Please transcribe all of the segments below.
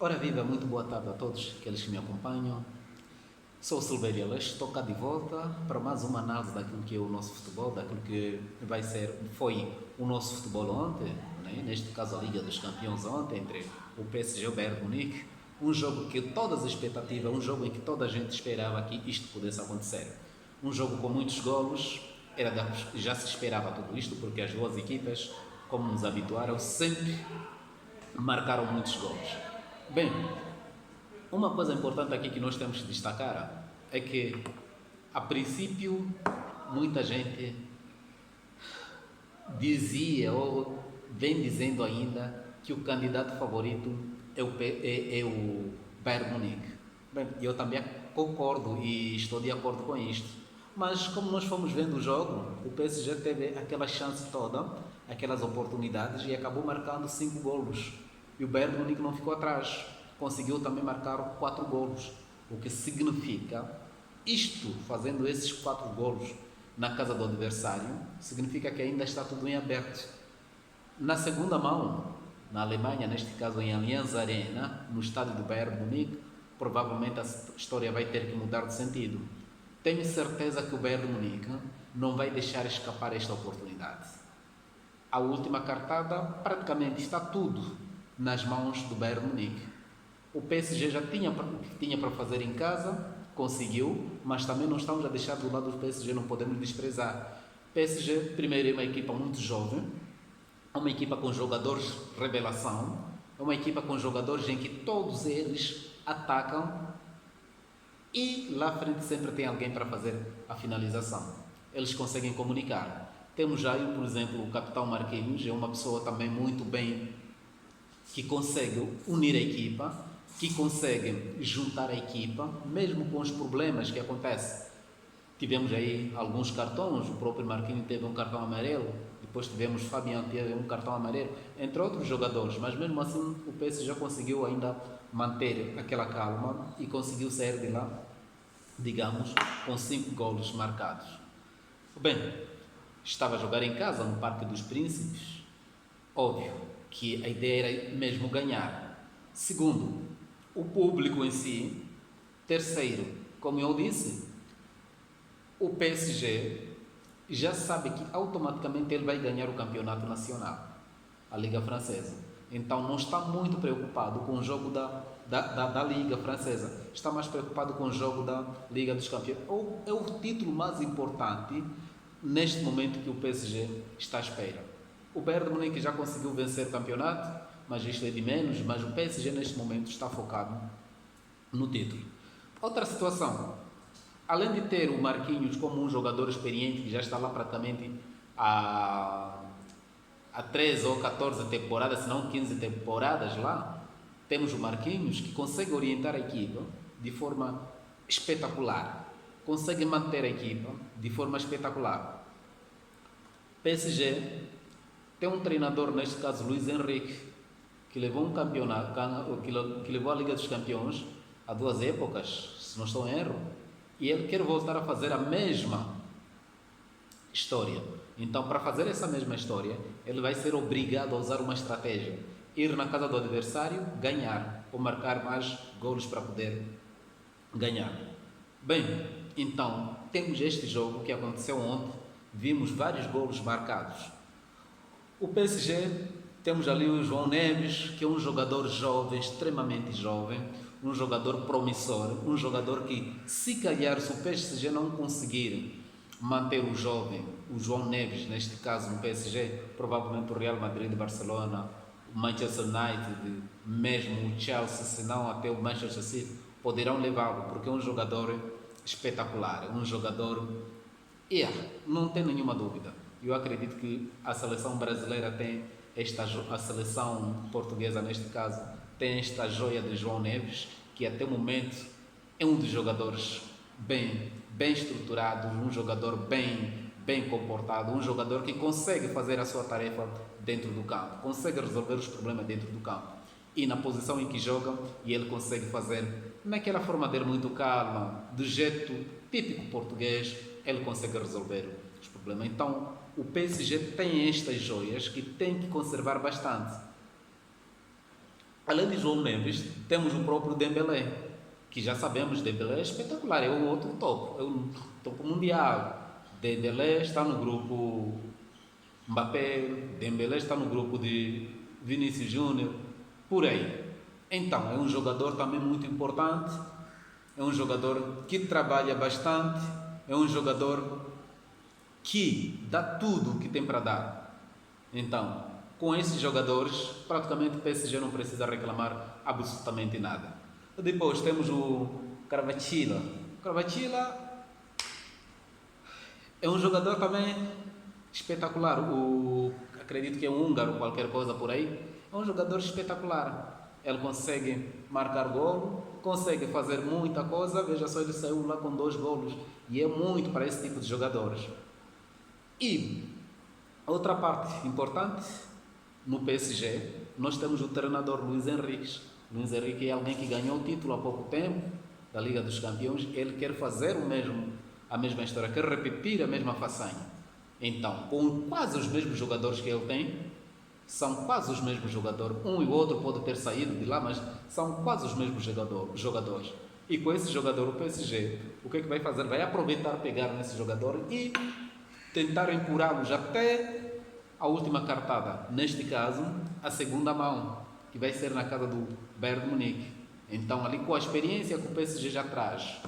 Ora viva, muito boa tarde a todos aqueles que me acompanham. Sou o Silveira Leste, estou cá de volta para mais uma análise daquilo que é o nosso futebol, daquilo que foi o nosso futebol ontem, né? Neste caso a Liga dos Campeões ontem, entre o PSG e o Bayern de Munique, um jogo que todas as expectativas, um jogo em que toda a gente esperava que isto pudesse acontecer. Um jogo com muitos golos, já se esperava tudo isto, porque as duas equipas, como nos habituaram, sempre marcaram muitos golos. Bem, uma coisa importante aqui que nós temos que destacar é que, a princípio, muita gente dizia ou vem dizendo ainda que o candidato favorito é o Bayern Munique. Bem, eu também concordo e estou de acordo com isto. Mas como nós fomos vendo o jogo, o PSG teve aquela chance toda, aquelas oportunidades e acabou marcando 5 golos. E o Bayern Munique não ficou atrás. Conseguiu também marcar 4 golos. O que significa, isto, fazendo esses 4 golos na casa do adversário, significa que ainda está tudo em aberto. Na segunda mão, na Alemanha, neste caso em Allianz Arena, no estádio do Bayern Munique, provavelmente a história vai ter que mudar de sentido. Tenho certeza que o Bayern Munique não vai deixar escapar esta oportunidade. A última cartada, praticamente está tudo nas mãos do Bayern Munique. O PSG já tinha o que tinha para fazer em casa, conseguiu, mas também não estamos a deixar do lado do PSG, não podemos desprezar. PSG, primeiro, é uma equipa muito jovem, é uma equipa com jogadores revelação, é uma equipa com jogadores em que todos eles atacam e lá à frente sempre tem alguém para fazer a finalização. Eles conseguem comunicar. Temos aí, por exemplo, o capitão Marquinhos, é uma pessoa também muito bem, que consegue unir a equipa, que consegue juntar a equipa, mesmo com os problemas que acontecem. Tivemos aí alguns cartões, o próprio Marquinhos teve um cartão amarelo, depois tivemos Fabian teve um cartão amarelo, entre outros jogadores, mas mesmo assim o PSG já conseguiu ainda manter aquela calma e conseguiu sair de lá, digamos, com 5 golos marcados. Bem, estava a jogar em casa, no Parque dos Príncipes, óbvio que a ideia era mesmo ganhar. Segundo, o público em si. Terceiro, como eu disse, o PSG já sabe que automaticamente ele vai ganhar o campeonato nacional, a Liga Francesa. Então não está muito preocupado com o jogo da Liga Francesa, está mais preocupado com o jogo da Liga dos Campeões. É o título mais importante neste momento que o PSG está à espera. O Bayern de Munique já conseguiu vencer o campeonato, mas isto é de menos, mas o PSG neste momento está focado no título. Outra situação, além de ter o Marquinhos como um jogador experiente que já está lá praticamente há 13 ou 14 temporadas, se não 15 temporadas lá, temos o Marquinhos que consegue orientar a equipa de forma espetacular, consegue manter a equipa de forma espetacular. PSG tem um treinador, neste caso Luís Henrique, que levou um campeonato, que levou a Liga dos Campeões há 2 épocas, se não estou em erro, e ele quer voltar a fazer a mesma história. Então, para fazer essa mesma história, ele vai ser obrigado a usar uma estratégia: ir na casa do adversário, ganhar, ou marcar mais golos para poder ganhar. Bem, então, temos este jogo que aconteceu ontem, vimos vários golos marcados. O PSG, temos ali o João Neves, que é um jogador jovem, extremamente jovem, um jogador promissor, um jogador que, se calhar, se o PSG não conseguir manter o jovem, o João Neves, neste caso no PSG, provavelmente o Real Madrid, Barcelona, o Manchester United, mesmo o Chelsea, se não até o Manchester City, poderão levá-lo, porque é um jogador espetacular, um jogador... não tem nenhuma dúvida. Eu acredito que a seleção brasileira tem a seleção portuguesa, neste caso, tem esta joia de João Neves, que até o momento é um dos jogadores bem estruturados, um jogador bem comportado, um jogador que consegue fazer a sua tarefa dentro do campo, consegue resolver os problemas dentro do campo. E na posição em que joga, e ele consegue fazer naquela forma dele muito calma, do jeito típico português, ele consegue resolver os problemas. Então, o PSG tem estas joias que tem que conservar bastante. Além de João Neves, temos o próprio Dembélé, que já sabemos, Dembélé é espetacular, é um outro topo, é um topo mundial. Dembélé está no grupo Mbappé, Dembélé está no grupo de Vinícius Júnior, por aí. Então, é um jogador também muito importante, é um jogador que trabalha bastante, é um jogador que dá tudo o que tem para dar. Então, com esses jogadores, praticamente o PSG não precisa reclamar absolutamente nada. Depois temos o Kvaratskhelia. Kvaratskhelia é um jogador também espetacular. Acredito que é um húngaro, qualquer coisa por aí. É um jogador espetacular. Ele consegue marcar golo, consegue fazer muita coisa. Veja só, ele saiu lá com 2 golos. E é muito para esse tipo de jogadores. E outra parte importante, no PSG, nós temos o treinador Luís Henrique. Luís Henrique é alguém que ganhou o título há pouco tempo da Liga dos Campeões. Ele quer fazer a mesma história, quer repetir a mesma façanha. Então, com quase os mesmos jogadores que ele tem, são quase os mesmos jogadores. Um e o outro pode ter saído de lá, mas são quase os mesmos jogadores. E com esse jogador, o PSG, o que é que vai fazer? Vai aproveitar, pegar nesse jogador e tentar empurrá-los até a última cartada. Neste caso, a segunda mão, que vai ser na casa do Bayern de Munique. Então, ali com a experiência que o PSG já traz,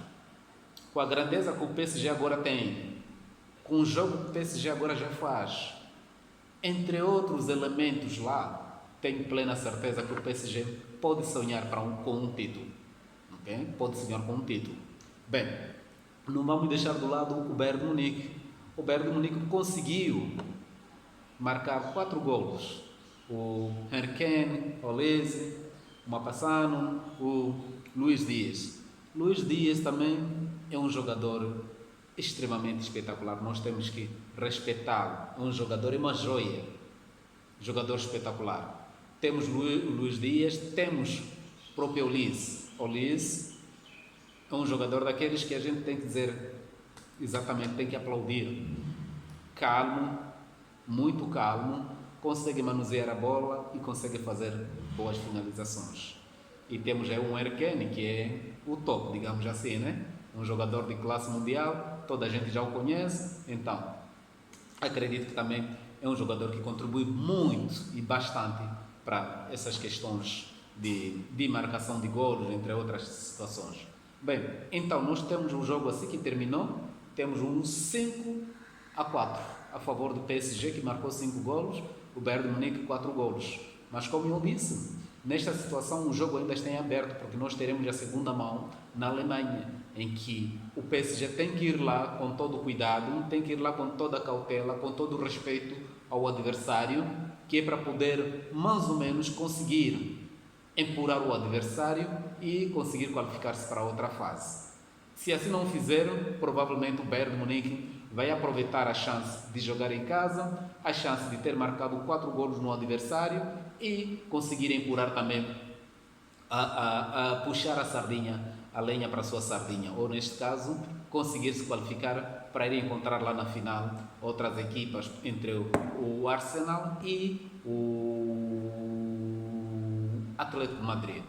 com a grandeza que o PSG agora tem, com o jogo que o PSG agora já faz, entre outros elementos lá, tenho plena certeza que o PSG pode sonhar com um título. Okay? Pode sonhar com um título. Bem, não vamos deixar do lado o Bayern de Munique. O Bayern de Munique conseguiu marcar 4 golos. O Harry Kane, o Olise, o Mapassano, o Luís Dias. Luís Dias também é um jogador extremamente espetacular. Nós temos que respeitá-lo. É um jogador, é uma joia. Jogador espetacular. Temos o Luís Dias, temos o próprio Olise. Olise é um jogador daqueles que a gente tem que dizer exatamente, tem que aplaudir. Calmo, muito calmo, consegue manusear a bola e consegue fazer boas finalizações. E temos aí um Erkene, que é o top, digamos assim, né? Um jogador de classe mundial, toda a gente já o conhece, então acredito que também é um jogador que contribui muito e bastante para essas questões de marcação de golos, entre outras situações. Bem, então nós temos um jogo assim que terminou, temos um 5-4 a favor do PSG, que marcou 5 golos, o Bayern de Munique 4 golos. Mas como eu disse, nesta situação o jogo ainda está em aberto, porque nós teremos a segunda mão na Alemanha, em que o PSG tem que ir lá com todo o cuidado, tem que ir lá com toda a cautela, com todo o respeito ao adversário, que é para poder mais ou menos conseguir empurrar o adversário e conseguir qualificar-se para outra fase. Se assim não fizer, provavelmente o Bayern de Munique vai aproveitar a chance de jogar em casa, a chance de ter marcado 4 golos no adversário e conseguir empurrar também, a puxar a lenha para a sua sardinha, ou neste caso, conseguir se qualificar para ir encontrar lá na final outras equipas, entre o Arsenal e o Atlético de Madrid.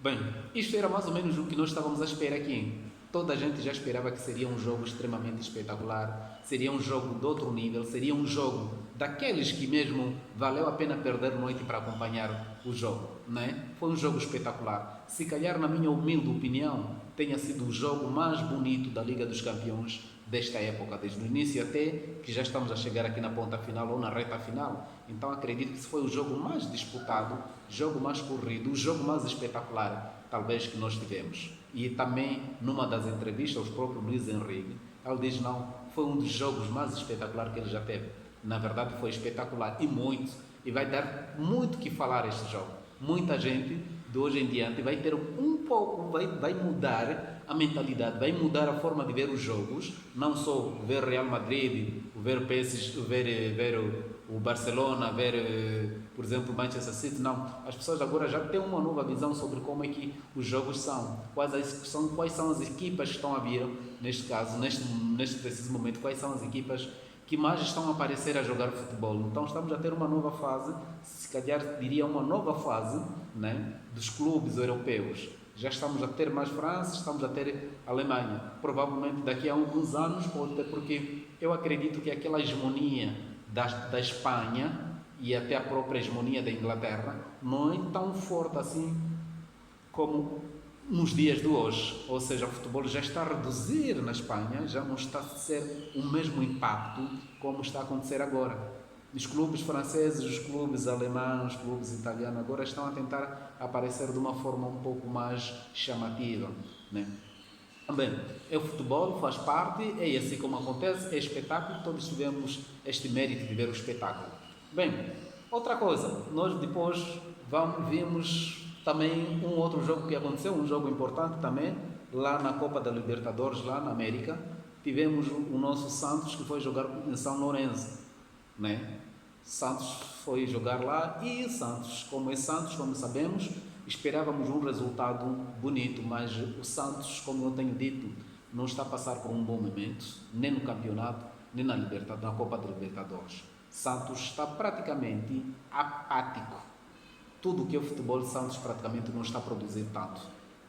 Bem, isto era mais ou menos o que nós estávamos à espera aqui. Toda a gente já esperava que seria um jogo extremamente espetacular, seria um jogo de outro nível, seria um jogo daqueles que mesmo valeu a pena perder noite para acompanhar o jogo, né? Foi um jogo espetacular. Se calhar, na minha humilde opinião, tenha sido o jogo mais bonito da Liga dos Campeões desta época, desde o início até que já estamos a chegar aqui na ponta final ou na reta final. Então acredito que esse foi o jogo mais disputado, jogo mais corrido, o jogo mais espetacular, talvez, que nós tivemos. E também, numa das entrevistas, o próprio Luís Henrique, ele diz, não, foi um dos jogos mais espetaculares que ele já teve. Na verdade foi espetacular e muito, e vai dar muito que falar este jogo. Muita gente de hoje em diante vai ter um pouco, vai mudar a mentalidade, vai mudar a forma de ver os jogos, não só ver Real Madrid, ver PSG, ver o Barcelona, ver, por exemplo, o Manchester City, não. As pessoas agora já têm uma nova visão sobre como é que os jogos são, quais são as equipas que estão a vir, neste caso, neste preciso momento, quais são as equipas que mais estão a aparecer a jogar futebol. Então estamos a ter uma nova fase, se calhar diria uma nova fase, né, dos clubes europeus. Já estamos a ter mais França, estamos a ter Alemanha. Provavelmente daqui a alguns anos, pode ter, porque eu acredito que aquela hegemonia da Espanha e até a própria hegemonia da Inglaterra não é tão forte assim como nos dias de hoje. Ou seja, o futebol já está a reduzir na Espanha, já não está a ser o mesmo impacto como está a acontecer agora. Os clubes franceses, os clubes alemães, os clubes italianos agora estão a tentar aparecer de uma forma um pouco mais chamativa, né? Também, o futebol faz parte, é assim como acontece, é espetáculo, todos tivemos este mérito de ver o espetáculo. Bem, outra coisa, nós depois vimos também um outro jogo que aconteceu, um jogo importante também, lá na Copa da Libertadores, lá na América, tivemos o nosso Santos que foi jogar em São Lourenço, né? Santos foi jogar lá e Santos, como sabemos, esperávamos um resultado bonito, mas o Santos, como eu tenho dito, não está a passar por um bom momento, nem no campeonato, nem na Copa da Libertadores. Santos está praticamente apático. Tudo que é o futebol de Santos praticamente não está a produzir tanto.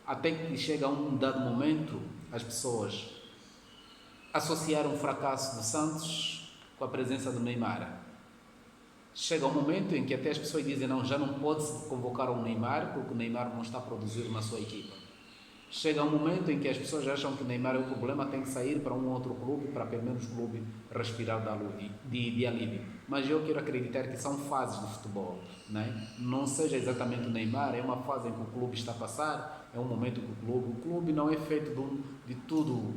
Até que chega a um dado momento, as pessoas associaram o fracasso do Santos com a presença do Neymar. Chega um momento em que até as pessoas dizem não, já não pode-se convocar o Neymar porque o Neymar não está a produzir na sua equipa. Chega um momento em que as pessoas acham que o Neymar é o problema, tem que sair para um outro clube, para pelo menos o clube respirar de alívio. Mas eu quero acreditar que são fases do futebol, né? Não seja exatamente o Neymar, é uma fase em que o clube está a passar, é um momento que o clube não é feito de tudo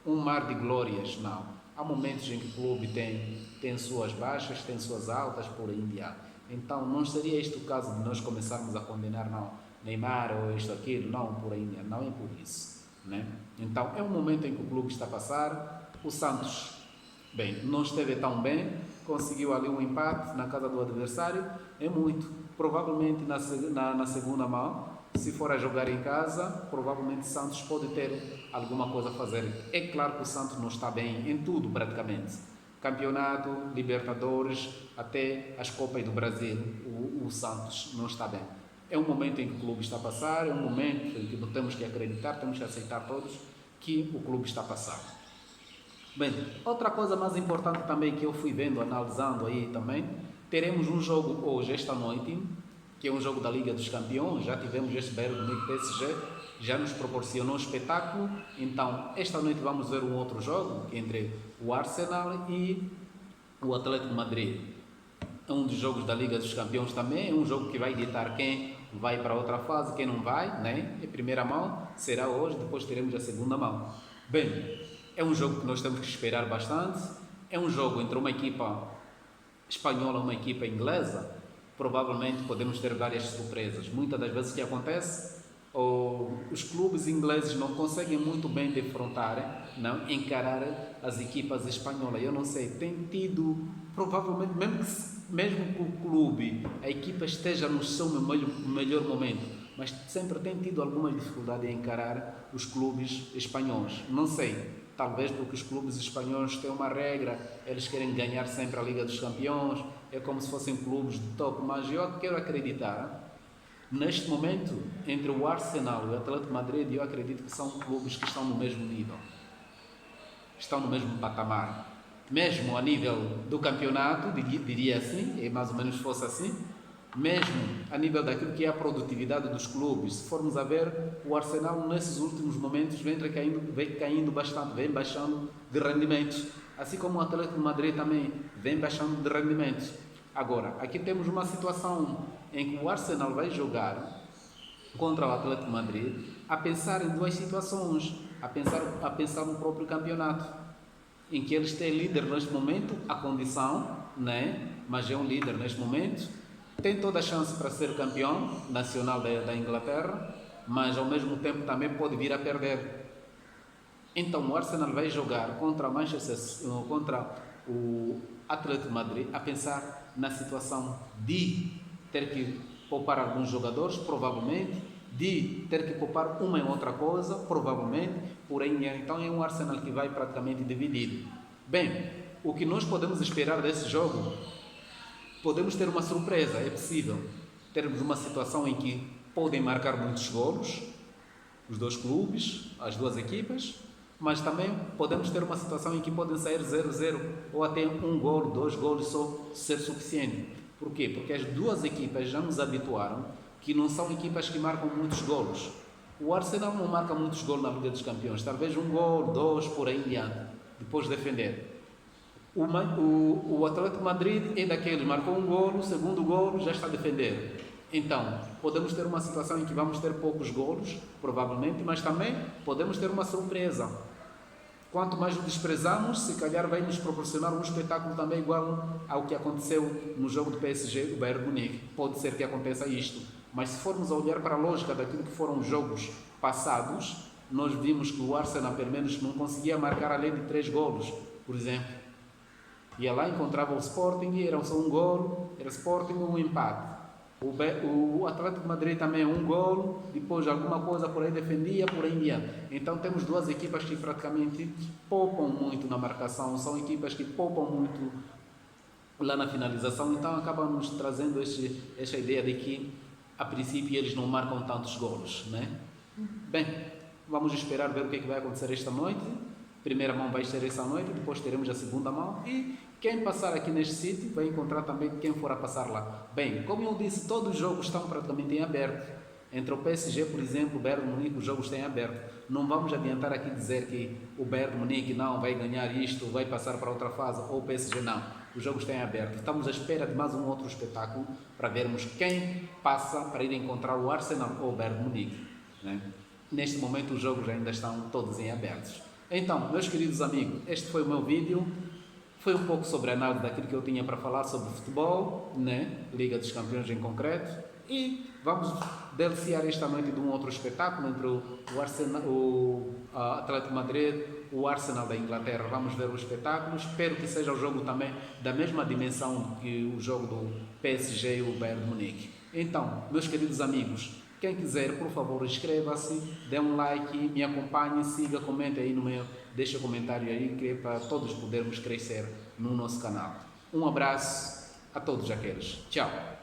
um mar de glórias, não. Há momentos em que o clube tem suas baixas, tem suas altas, por aí em diante. Então, não seria este o caso de nós começarmos a condenar, não, Neymar ou isto, aquilo, não, por aí em diante. Não é por isso, né? Então, é um momento em que o clube está a passar. O Santos, bem, não esteve tão bem, conseguiu ali um empate na casa do adversário, é muito. Provavelmente na segunda mão, se for a jogar em casa, provavelmente o Santos pode ter alguma coisa a fazer. É claro que o Santos não está bem em tudo, praticamente. Campeonato, Libertadores, até as Copas do Brasil, o Santos não está bem. É um momento em que o clube está a passar, é um momento em que temos que acreditar, temos que aceitar todos que o clube está a passar. Bem, outra coisa mais importante também que eu fui vendo, analisando aí também, teremos um jogo hoje, esta noite, que é um jogo da Liga dos Campeões. Já tivemos este Bayern de Munique PSG, já nos proporcionou um espetáculo. Então, esta noite vamos ver um outro jogo entre o Arsenal e o Atlético de Madrid. É um dos jogos da Liga dos Campeões também, é um jogo que vai ditar quem vai para outra fase, quem não vai, né? A primeira mão será hoje, depois teremos a segunda mão. Bem, é um jogo que nós temos que esperar bastante. É um jogo entre uma equipa espanhola e uma equipa inglesa. Provavelmente podemos ter várias surpresas. Muitas das vezes o que acontece, os clubes ingleses não conseguem muito bem defrontar, não encarar as equipas espanholas. Eu não sei, tem tido, provavelmente, mesmo que o clube, a equipa esteja no seu melhor momento, mas sempre tem tido alguma dificuldade em encarar os clubes espanhóis. Não sei, talvez porque os clubes espanhóis têm uma regra, eles querem ganhar sempre a Liga dos Campeões, é como se fossem clubes de top, mas eu quero acreditar, neste momento, entre o Arsenal e o Atlético de Madrid, eu acredito que são clubes que estão no mesmo nível, estão no mesmo patamar, mesmo a nível do campeonato, diria assim, e mais ou menos fosse assim, mesmo a nível daquilo que é a produtividade dos clubes. Se formos a ver, o Arsenal nesses últimos momentos vem caindo bastante, vem baixando de rendimento, assim como o Atlético de Madrid também vem baixando de rendimento. Agora, aqui temos uma situação em que o Arsenal vai jogar contra o Atlético de Madrid a pensar em duas situações, a pensar no próprio campeonato, em que eles têm líder neste momento, a condição, né? Mas é um líder neste momento, tem toda a chance para ser campeão nacional da Inglaterra, mas ao mesmo tempo também pode vir a perder. Então o Arsenal vai jogar contra o Atlético de Madrid a pensar na situação de ter que poupar alguns jogadores, provavelmente, de ter que poupar uma em outra coisa, provavelmente, porém, então é um Arsenal que vai praticamente dividido. Bem, o que nós podemos esperar desse jogo? Podemos ter uma surpresa, é possível termos uma situação em que podem marcar muitos golos, os dois clubes, as duas equipas, mas também podemos ter uma situação em que podem sair 0-0 ou até um golo, 2 golos só ser suficiente. Por quê? Porque as duas equipas já nos habituaram que não são equipas que marcam muitos golos. O Arsenal não marca muitos golos na Liga dos Campeões, talvez um gol, 2, por aí em diante, depois de defender. O Atlético Madrid é daqueles, marcou um golo, o segundo golo já está a defender. Então, podemos ter uma situação em que vamos ter poucos golos, provavelmente, mas também podemos ter uma surpresa. Quanto mais o desprezamos, se calhar vai nos proporcionar um espetáculo também igual ao que aconteceu no jogo do PSG e do Bayern Munique. Pode ser que aconteça isto, mas se formos a olhar para a lógica daquilo que foram os jogos passados, nós vimos que o Arsenal pelo menos não conseguia marcar além de 3 golos, por exemplo. Ia lá, encontrava o Sporting, era só um golo, era Sporting ou um empate. O Atlético de Madrid também um golo, depois alguma coisa por aí defendia, por aí ia. Então temos duas equipas que praticamente poupam muito na marcação, são equipas que poupam muito lá na finalização, então acabam nos trazendo esta ideia de que a princípio eles não marcam tantos golos, né? Bem, vamos esperar ver o que é que vai acontecer esta noite. Primeira mão vai ser essa noite, depois teremos a segunda mão e quem passar aqui neste sítio vai encontrar também quem for a passar lá. Bem, como eu disse, todos os jogos estão praticamente em aberto. Entre o PSG, por exemplo, o Bayern de Munique, os jogos estão em aberto. Não vamos adiantar aqui dizer que o Bayern de Munique não vai ganhar isto, vai passar para outra fase, ou o PSG não. Os jogos estão em aberto. Estamos à espera de mais um outro espetáculo para vermos quem passa para ir encontrar o Arsenal ou o Bayern de Munique, né? Neste momento os jogos ainda estão todos em abertos. Então, meus queridos amigos, este foi o meu vídeo. Foi um pouco sobre a análise daquilo que eu tinha para falar sobre futebol, né? Liga dos Campeões em concreto. E vamos deliciar esta noite de um outro espetáculo entre o Arsenal, o Atlético de Madrid, o Arsenal da Inglaterra. Vamos ver o espetáculo. Espero que seja o jogo também da mesma dimensão que o jogo do PSG e o Bayern de Munique. Então, meus queridos amigos, quem quiser, por favor, inscreva-se, dê um like, me acompanhe, siga, comente aí no meu, deixe um comentário aí, que é para todos podermos crescer no nosso canal. Um abraço a todos aqueles. Tchau!